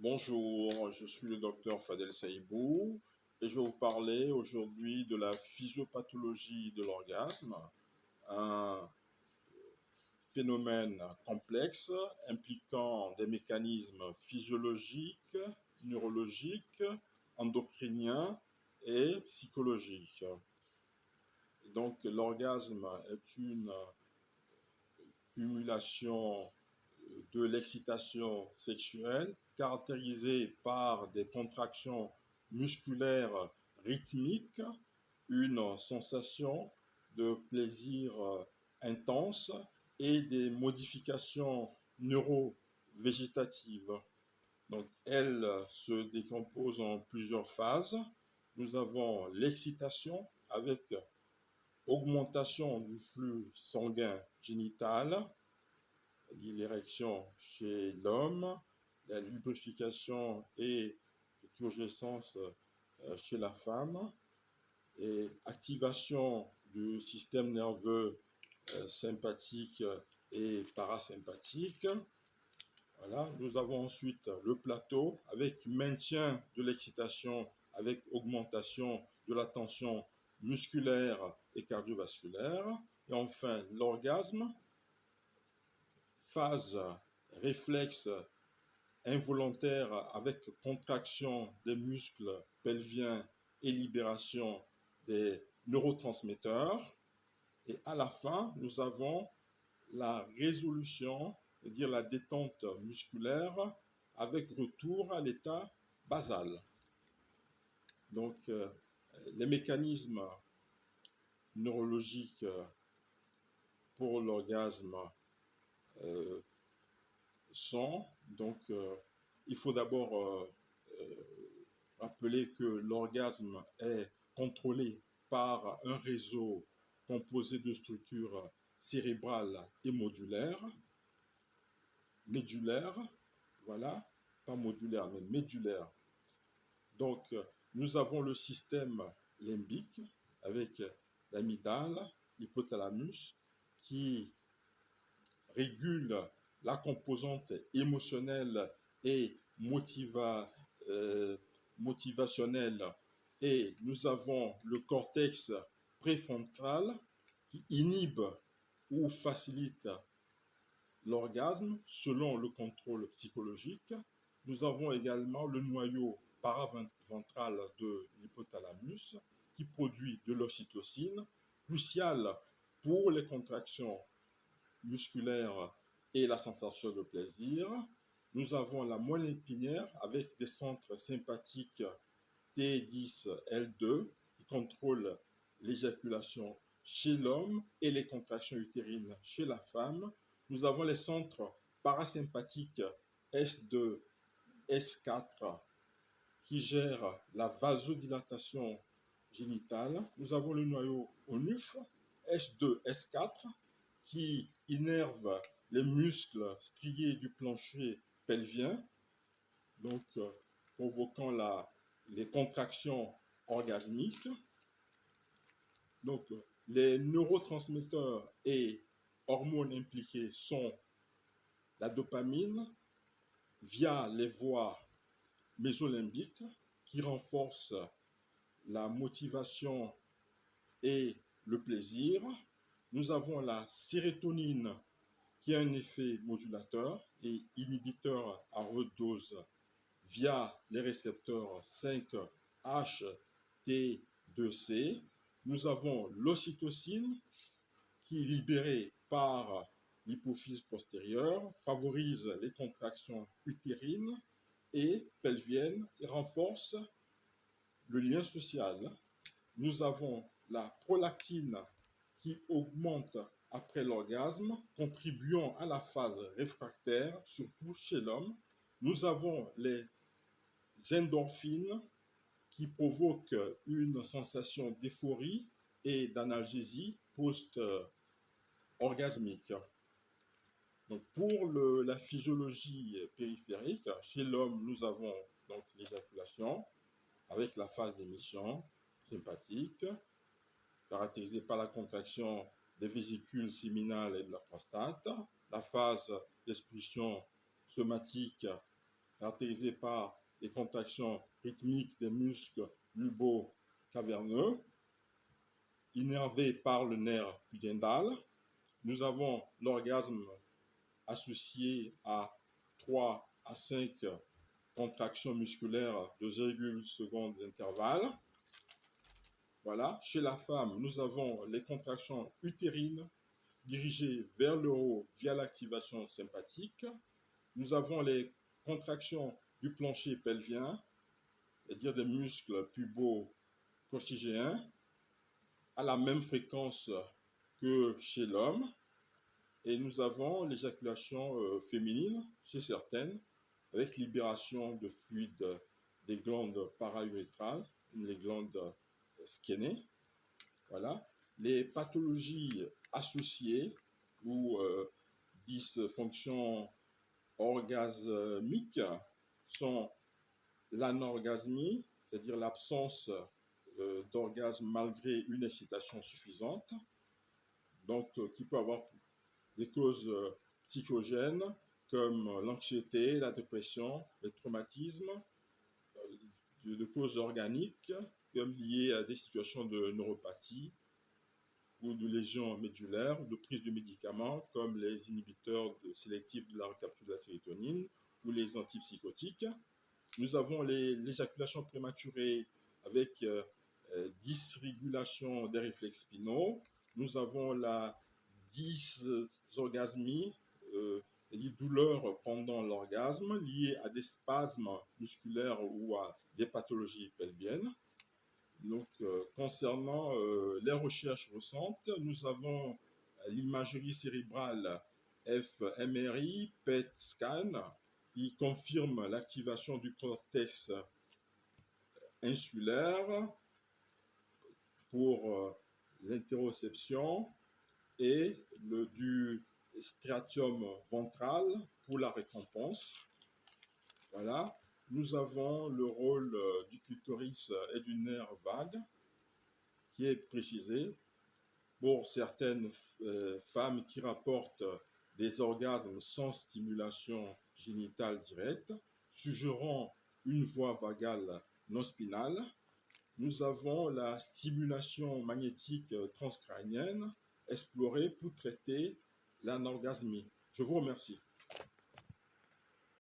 Bonjour, je suis le docteur Fadel Saïbou et je vais vous parler aujourd'hui de la physiopathologie de l'orgasme, un phénomène complexe impliquant des mécanismes physiologiques, neurologiques, endocriniens et psychologiques. Donc l'orgasme est une cumulation de l'excitation sexuelle caractérisée par des contractions musculaires rythmiques, une sensation de plaisir intense et des modifications neurovégétatives. Donc, elle se décompose en plusieurs phases. Nous avons l'excitation avec augmentation du flux sanguin génital, l'érection chez l'homme, la lubrification et la turgescence chez la femme, et activation du système nerveux sympathique et parasympathique. Voilà. Nous avons ensuite le plateau avec maintien de l'excitation, avec augmentation de la tension musculaire et cardiovasculaire. Et enfin, l'orgasme, phase réflexe involontaire avec contraction des muscles pelviens et libération des neurotransmetteurs. Et à la fin, nous avons la résolution, c'est-à-dire la détente musculaire avec retour à l'état basal. Donc, les mécanismes neurologiques pour l'orgasme sont, donc, il faut d'abord rappeler que l'orgasme est contrôlé par un réseau composé de structures cérébrales et médulaires, voilà, pas modulaire, mais médulaire. Donc, nous avons le système limbique avec l'amygdale, l'hypothalamus, qui régule la composante émotionnelle et motivationnelle. Et nous avons le cortex préfrontal qui inhibe ou facilite l'orgasme selon le contrôle psychologique. Nous avons également le noyau paraventral de l'hypothalamus qui produit de l'ocytocine, cruciale pour les contractions musculaires et la sensation de plaisir. Nous avons la moelle épinière avec des centres sympathiques T10L2 qui contrôlent l'éjaculation chez l'homme et les contractions utérines chez la femme. Nous avons les centres parasympathiques S2, S4 qui gèrent la vasodilatation génitale. Nous avons le noyau onuf S2, S4 qui innerve les muscles striés du plancher pelvien, donc provoquant les contractions orgasmiques. Donc, les neurotransmetteurs et hormones impliqués sont la dopamine via les voies mésolimbiques qui renforcent la motivation et le plaisir. Nous avons la sérotonine qui a un effet modulateur et inhibiteur à haute dose via les récepteurs 5-HT2C. Nous avons l'ocytocine qui est libérée par l'hypophyse postérieure, favorise les contractions utérines et pelviennes et renforce le lien social. Nous avons la prolactine qui augmente après l'orgasme, contribuant à la phase réfractaire, surtout chez l'homme. Nous avons les endorphines qui provoquent une sensation d'euphorie et d'analgésie post-orgasmique. Donc pour la physiologie périphérique, chez l'homme, nous avons donc l'éjaculation avec la phase d'émission sympathique, caractérisée par la contraction des vésicules séminales et de la prostate, la phase d'expulsion somatique caractérisée par les contractions rythmiques des muscles lubo-caverneux, innervé par le nerf pudendal. Nous avons l'orgasme associé à 3 à 5 contractions musculaires de 0,8 secondes d'intervalle. Voilà. Chez la femme, nous avons les contractions utérines dirigées vers le haut via l'activation sympathique. Nous avons les contractions du plancher pelvien, c'est-à-dire des muscles pubo-coccygiens, à la même fréquence que chez l'homme. Et nous avons l'éjaculation féminine chez certaines, avec libération de fluide des glandes paraurétrales, les glandes skénées. Voilà. Les pathologies associées ou dysfonctions orgasmiques sont l'anorgasmie, c'est-à-dire l'absence d'orgasme malgré une excitation suffisante, donc qui peut avoir des causes psychogènes comme l'anxiété, la dépression, le traumatisme, de causes organiques comme liées à des situations de neuropathie ou de lésions médulaires, ou de prise de médicaments comme les inhibiteurs sélectifs de la recapture de la sérotonine ou les antipsychotiques. Nous avons l'éjaculation prématurée avec dysrégulation des réflexes spinaux. Nous avons la dysorgasmie, les douleurs pendant l'orgasme liées à des spasmes musculaires ou à des pathologies pelviennes. Donc, concernant les recherches récentes, nous avons l'imagerie cérébrale fMRI, PET scan, qui confirme l'activation du cortex insulaire pour l'interoception et du striatum ventral pour la récompense. Voilà. Nous avons le rôle du clitoris et du nerf vague qui est précisé pour certaines femmes qui rapportent des orgasmes sans stimulation génitale directe, suggérant une voie vagale non spinale. Nous avons la stimulation magnétique transcrânienne explorée pour traiter l'anorgasmie. Je vous remercie.